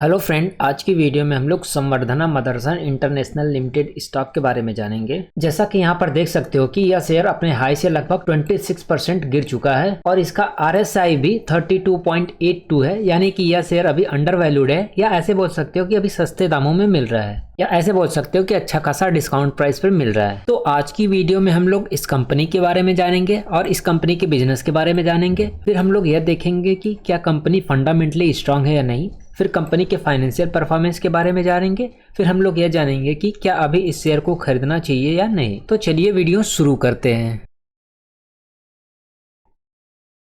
Hello friend, आज की video में हम लोग संवर्धना मदरसन इंटरनेशनल लिमिटेड स्टॉक के बारे में जानेंगे। जैसा कि यहाँ पर देख सकते हो कि यह शेयर अपने हाई से लगभग 26% गिर चुका है और इसका RSI भी 32.82 है, यानी कि यह शेयर अभी अंडर वैल्यूड है, या ऐसे बोल सकते हो कि अभी सस्ते दामों में मिल रहा है, या ऐसे बोल सकते हो कि अच्छा खासा डिस्काउंट प्राइस पर मिल रहा है। तो आज की वीडियो में हम लोग इस कंपनी के बारे में जानेंगे और इस कंपनी के बिजनेस के बारे में जानेंगे। फिर हम लोग यह देखेंगे कि क्या कंपनी फंडामेंटली स्ट्रांग है या नहीं। फिर कंपनी के फाइनेंशियल परफॉर्मेंस के बारे में जानेंगे। फिर हम लोग यह जानेंगे कि क्या अभी इस शेयर को खरीदना चाहिए या नहीं। तो चलिए वीडियो शुरू करते हैं।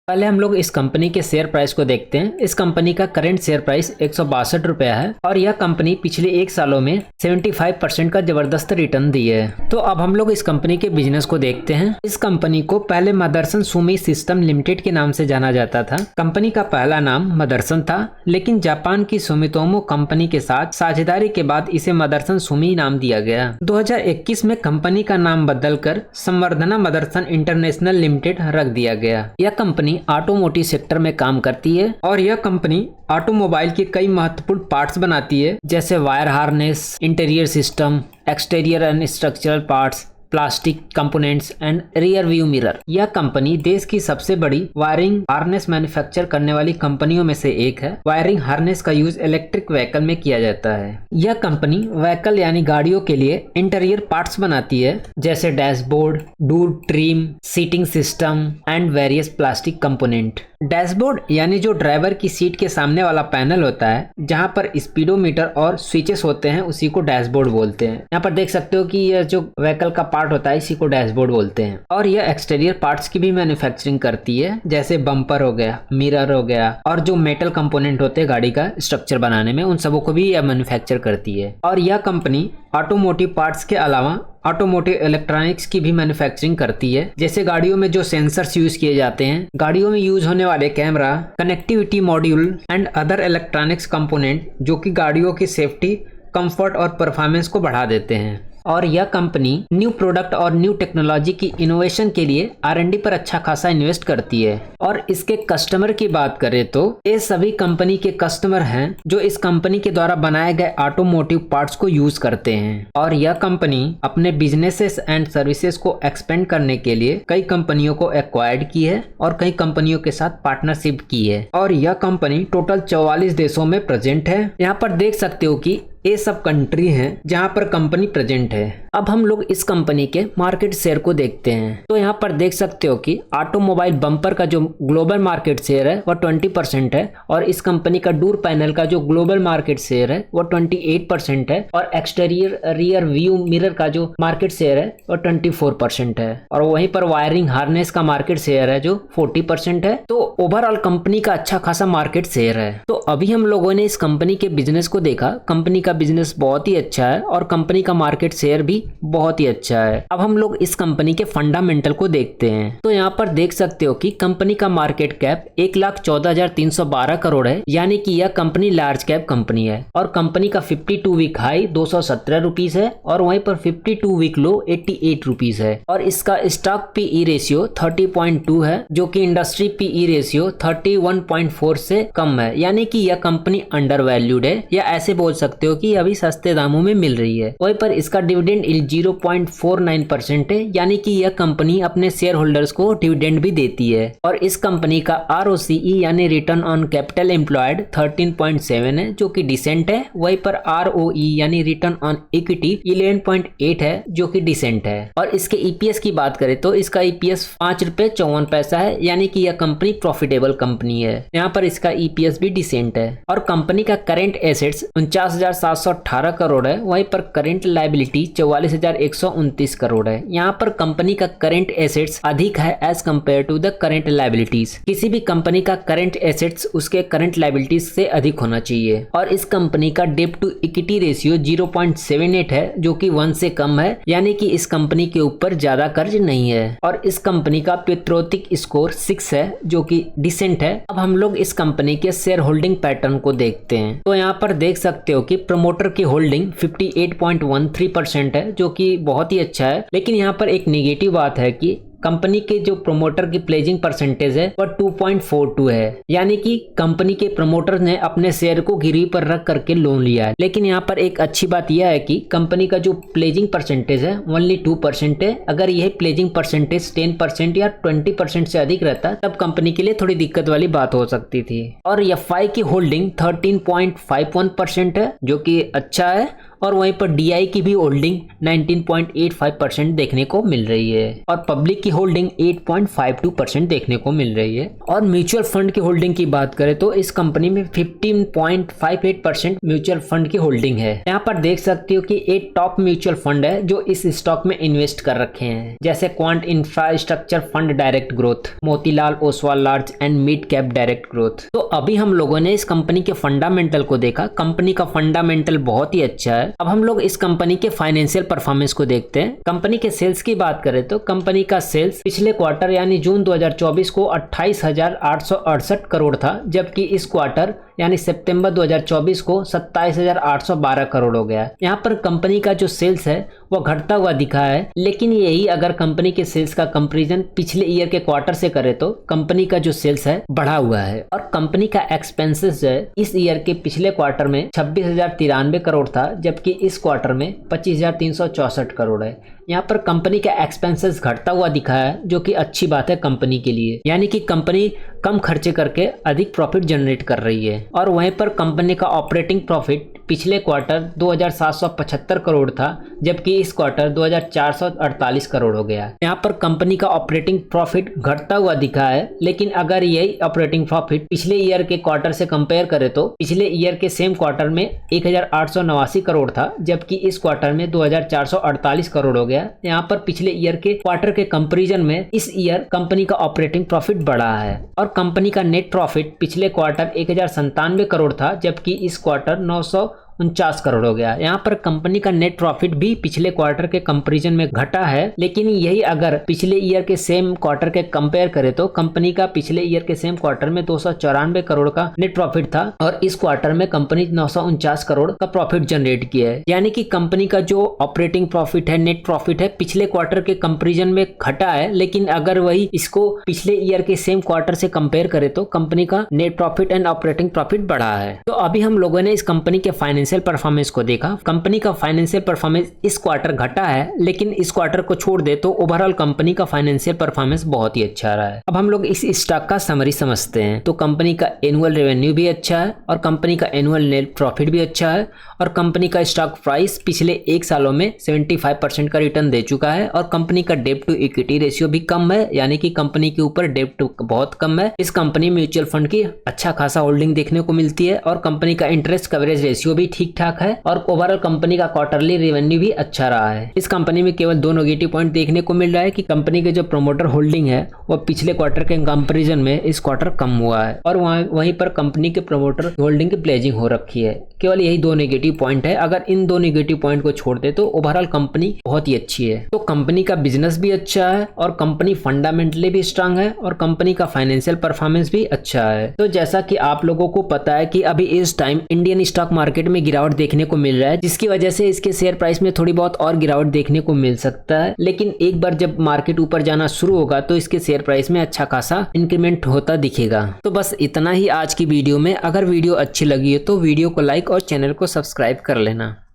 पहले हम लोग इस कंपनी के शेयर प्राइस को देखते हैं। इस कंपनी का करंट शेयर प्राइस 162 रुपया है और यह कंपनी पिछले 1 सालों में 75% का जबरदस्त रिटर्न दी है। तो अब हम लोग इस कंपनी के बिजनेस को देखते हैं। इस कंपनी को पहले मदरसन सुमी सिस्टम लिमिटेड के नाम से जाना जाता था। कंपनी का पहला नाम मदरसन था, लेकिन जापान की सुमितोमो कंपनी के साथ साझेदारी के बाद इसे मदरसन सुमी नाम दिया गया। 2021 में कंपनी का नाम बदलकर संवर्धना मदरसन इंटरनेशनल लिमिटेड रख दिया गया। यह कंपनी ऑटोमोटिव सेक्टर में काम करती है और यह कंपनी ऑटोमोबाइल के कई महत्वपूर्ण पार्ट्स बनाती है, जैसे wire harness, interior system, exterior and structural parts, plastic components and rear view mirror. यह कंपनी देश की सबसे बड़ी वायरिंग हार्नेस मैन्युफैक्चर करने वाली कंपनियों में से एक है। वायरिंग हार्नेस का यूज इलेक्ट्रिक व्हीकल में किया जाता है। यह कंपनी व्हीकल यानी गाड़ियों के लिए इंटीरियर पार्ट्स बनाती है, जैसे dashboard, door trim, seating system and various plastic component. Dashboard यानी जो ड्राइवर की सीट के सामने वाला पैनल होता है, जहां पर स्पीडोमीटर और स्विचेस होते हैं, उसी को डैशबोर्ड बोलते हैं। यहाँ पर देख सकते हो कि यह जो व्हीकल का पार्ट होता है, इसी को डैशबोर्ड बोलते हैं। और यह एक्सटीरियर पार्ट्स की भी मैन्युफैक्चरिंग करती है, जैसे बम्पर हो गया, मिरर हो गया, और जो मेटल कंपोनेंट होते हैं गाड़ी का स्ट्रक्चर बनाने में, उन सबों को भी यह मैन्युफैक्चर करती है। और यह कंपनी ऑटोमोटिव पार्ट्स के अलावा ऑटोमोटिव इलेक्ट्रॉनिक्स की भी मैन्युफैक्चरिंग करती है, जैसे गाड़ियों में जो सेंसर्स यूज किए जाते हैं, गाड़ियों में यूज होने वाले camera, connectivity module and other electronics component, जो कि गाड़ियों की सेफ्टी, कंफर्ट और परफॉर्मेंस को बढ़ा देते हैं। और यह कंपनी न्यू प्रोडक्ट और न्यू टेक्नोलॉजी की इनोवेशन के लिए R&D पर अच्छा खासा इन्वेस्ट करती है। और इसके कस्टमर की बात करें तो ये सभी कंपनी के कस्टमर हैं जो इस कंपनी के द्वारा बनाए गए ऑटोमोटिव पार्ट्स को यूज करते हैं। और यह कंपनी अपने बिजनेसेस एंड सर्विसेज को एक्सपेंड करने के लिए कई कंपनियों को एक्वायर्ड की है और कई कंपनियों के साथ पार्टनरशिप की है। और यह कंपनी टोटल 44 देशों में प्रेजेंट है। यहाँ पर देख सकते हो कि ये सब कंट्री हैं जहां पर कंपनी प्रेजेंट है। अब हम लोग इस कंपनी के मार्केट शेयर को देखते हैं। तो यहाँ पर देख सकते हो कि ऑटोमोबाइल बम्पर का जो ग्लोबल मार्केट शेयर है वह 20% है, और इस कंपनी का डोर पैनल का जो ग्लोबल मार्केट शेयर है वह 28% है, और एक्सटीरियर रियर व्यू मिरर का जो मार्केट शेयर है वह 24% है, और वहीं पर वायरिंग हार्नेस का मार्केट शेयर है जो 40% है। तो ओवरऑल कंपनी का अच्छा खासा मार्केट शेयर है। तो अभी हम लोगों ने इस कंपनी के बिजनेस को देखा। कंपनी का बिजनेस बहुत ही अच्छा है और कंपनी का मार्केट शेयर भी बहुत ही अच्छा है। अब हम लोग इस कंपनी के फंडामेंटल को देखते हैं। तो यहाँ पर देख सकते हो कि कंपनी का मार्केट कैप 1,14,312 करोड़ है, यानी कि यह कंपनी लार्ज कैप कंपनी है। और कंपनी का 52 वीक हाई 217 रुपीज है, और वहीं पर 52 वीक लो 88 रुपीज है। और इसका स्टॉक पीई रेशियो 30.2 है, जो कि इंडस्ट्री पीई रेशियो 31.4 से कम है, यानी कि यह कंपनी अंडर वैल्यूड है, या ऐसे बोल सकते हो कि अभी सस्ते दामों में मिल रही है। वहीं पर इसका डिविडेंड 0.49% है, यानी कि यह कंपनी अपने शेयर होल्डर्स को डिविडेंड भी देती है। और इस कंपनी का ROCE यानी रिटर्न ऑन कैपिटल एम्प्लॉयड 13.7 है, जो कि डिसेंट है। वहीं पर ROE यानी रिटर्न ऑन इक्विटी 11.8 है, जो कि डिसेंट है। और इसके EPS की बात करें तो इसका EPS 5 रुपए 54 पैसा है, यानी कि यह कंपनी प्रॉफिटेबल कंपनी है। यहाँ पर इसका EPS भी डिसेंट है। और कंपनी का करेंट एसेट्स 49,718 करोड़ है, वहीं पर करेंट लायबिलिटी 44,129 करोड़ है। यहाँ पर कंपनी का करंट एसेट्स अधिक है as compared to the current liabilities. किसी भी कंपनी का करंट एसेट्स उसके करंट लायबिलिटीज से अधिक होना चाहिए। और इस कंपनी का डेट टू इक्विटी रेशियो 0.78 है, जो कि 1 से कम है, यानी कि इस कंपनी के ऊपर ज्यादा कर्ज नहीं है। और इस कंपनी का पैट्रियोटिक स्कोर 6 है, जो कि डिसेंट है। अब हम लोग इस कंपनी के शेयर होल्डिंग पैटर्न को देखते हैं। तो यहाँ पर देख सकते हो कि प्रमोटर की होल्डिंग 58.13% है, जो कि बहुत ही अच्छा है। लेकिन यहाँ पर एक नेगेटिव बात है कि कंपनी के जो प्रमोटर की प्लेजिंग परसेंटेज है वह 2.42 है, यानी कि कंपनी के प्रमोटर ने अपने शेयर को गिरवी पर रख करके लोन लिया है। लेकिन यहाँ पर एक अच्छी बात यह है कि कंपनी का जो प्लेजिंग परसेंटेज है ओनली 2% है। अगर यह प्लेजिंग परसेंटेज 10% या 20% से अधिक रहता तब कंपनी के लिए थोड़ी दिक्कत वाली बात हो सकती थी। और एफआई की होल्डिंग 13.51% है जो कि अच्छा है, और वहीं पर डीआई की भी होल्डिंग 19.85% देखने को मिल रही है, और पब्लिक की होल्डिंग 8.52% देखने को मिल रही है। और म्यूचुअल फंड की होल्डिंग की बात करें तो इस कंपनी में 15.58% म्यूचुअल फंड की होल्डिंग है। यहाँ पर देख सकते हो कि 8 टॉप म्यूचुअल फंड है जो इस स्टॉक में इन्वेस्ट कर रखे हैं, जैसे quant infrastructure fund direct growth, Motilal Oswal large and mid cap direct growth. तो अभी हम लोगों ने इस कंपनी के फंडामेंटल को देखा। कंपनी का फंडामेंटल बहुत ही अच्छा है। अब हम लोग इस कंपनी के फाइनेंशियल परफॉर्मेंस को देखते हैं। कंपनी के सेल्स की बात करें तो कंपनी का सेल्स पिछले क्वार्टर यानी जून 2024 को 28,868 करोड़ था, जबकि इस क्वार्टर यानी सितंबर 2024 को 27,812 करोड़ हो गया। यहाँ पर कंपनी का जो सेल्स है वो घटता हुआ दिखा है, लेकिन यही अगर कंपनी के सेल्स का कंपैरिजन पिछले ईयर के क्वार्टर से करे तो कंपनी का जो सेल्स है बढ़ा हुआ है। और कंपनी का एक्सपेंसेस है इस ईयर के पिछले क्वार्टर में 26,093 करोड़ था, जबकि इस क्वार्टर में 25,364 करोड़ है। यहाँ पर कंपनी का एक्सपेंसेस घटता हुआ दिखा है, जो कि अच्छी बात है कंपनी के लिए, यानी कि कंपनी कम खर्चे करके अधिक प्रॉफिट जनरेट कर रही है। और वहीं पर कंपनी का ऑपरेटिंग प्रॉफिट पिछले क्वार्टर 2,775 करोड़ था, जबकि इस क्वार्टर 2,448 करोड़ हो गया। यहाँ पर कंपनी का ऑपरेटिंग प्रॉफिट घटता हुआ दिखा है, लेकिन अगर यही ऑपरेटिंग प्रॉफिट पिछले ईयर के क्वार्टर से कंपेयर करें तो पिछले ईयर के सेम क्वार्टर में 1,889 करोड़ था, जबकि इस क्वार्टर में 2,448 करोड़ हो गया। यहाँ पर पिछले ईयर के क्वार्टर के कंपैरिजन में इस ईयर कंपनी का ऑपरेटिंग प्रॉफिट बढ़ा है। और कंपनी का नेट प्रॉफिट पिछले क्वार्टर 1,097 करोड़ था, जबकि इस क्वार्टर 949 करोड़ हो गया। यहाँ पर कंपनी का नेट प्रॉफिट भी पिछले क्वार्टर के कंपैरिजन में घटा है, लेकिन यही अगर पिछले ईयर के सेम क्वार्टर के कंपेयर करें तो कंपनी का पिछले ईयर के सेम क्वार्टर में 294 करोड़ का नेट प्रॉफिट था, और इस क्वार्टर में कंपनी 949 करोड़ का प्रॉफिट जनरेट किया है। यानी कि कंपनी का जो ऑपरेटिंग प्रॉफिट है, नेट प्रॉफिट है, पिछले क्वार्टर के कंपेरिजन में घटा है, लेकिन अगर वही इसको पिछले ईयर के सेम क्वार्टर से कंपेयर करे तो कंपनी का net profit and operating profit बढ़ा है। तो अभी हम लोगों ने इस कंपनी के फाइनेंशियल परफॉर्मेंस को देखा। कंपनी का फाइनेंशियल परफॉर्मेंस इस क्वार्टर घटा है, लेकिन इस क्वार्टर को छोड़ दे तो ओवरऑल कंपनी का फाइनेंशियल परफॉर्मेंस बहुत ही अच्छा रहा है। अब हम लोग इस स्टॉक का समरी समझते हैं। तो कंपनी का एनुअल रेवेन्यू भी अच्छा है, और कंपनी का एनुअल नेट प्रॉफिट भी अच्छा है, और कंपनी का स्टॉक प्राइस पिछले 1 सालों में 75% का रिटर्न दे चुका है, और कंपनी का डेट टू इक्विटी रेशियो भी कम है, यानी कि कंपनी के ऊपर डेट बहुत कम है। इस कंपनी में म्यूचुअल फंड की अच्छा खासा होल्डिंग देखने को मिलती है, और कंपनी का इंटरेस्ट कवरेज रेशियो भी ठीक ठाक है, और ओवरऑल कंपनी का क्वार्टरली रेवेन्यू भी अच्छा रहा है। इस कंपनी में केवल 2 नेगेटिव पॉइंट देखने को मिल रहा है कि कंपनी के जो प्रमोटर होल्डिंग है वो पिछले क्वार्टर के कंपैरिजन में इस क्वार्टर कम हुआ है, और वहीं पर कंपनी के प्रमोटर होल्डिंग की प्लेजिंग हो रखी है। केवल यही 2 नेगेटिव पॉइंट है। अगर इन 2 नेगेटिव पॉइंट को छोड़ दे तो ओवरऑल कंपनी बहुत ही अच्छी है। तो कंपनी का बिजनेस भी अच्छा है, और कंपनी फंडामेंटली भी स्ट्रांग है, और कंपनी का फाइनेंशियल परफॉर्मेंस भी अच्छा है। तो जैसा कि आप लोगों को पता है कि अभी इस टाइम इंडियन स्टॉक मार्केट में गिरावट देखने को मिल रहा है, जिसकी वजह से इसके शेयर प्राइस में थोड़ी बहुत और गिरावट देखने को मिल सकता है। लेकिन एक बार जब मार्केट ऊपर जाना शुरू होगा तो इसके शेयर प्राइस में अच्छा खासा इंक्रीमेंट होता दिखेगा। तो बस इतना ही आज की वीडियो में। अगर वीडियो अच्छी लगी हो तो वीडियो को लाइक और चैनल को सब्सक्राइब कर लेना।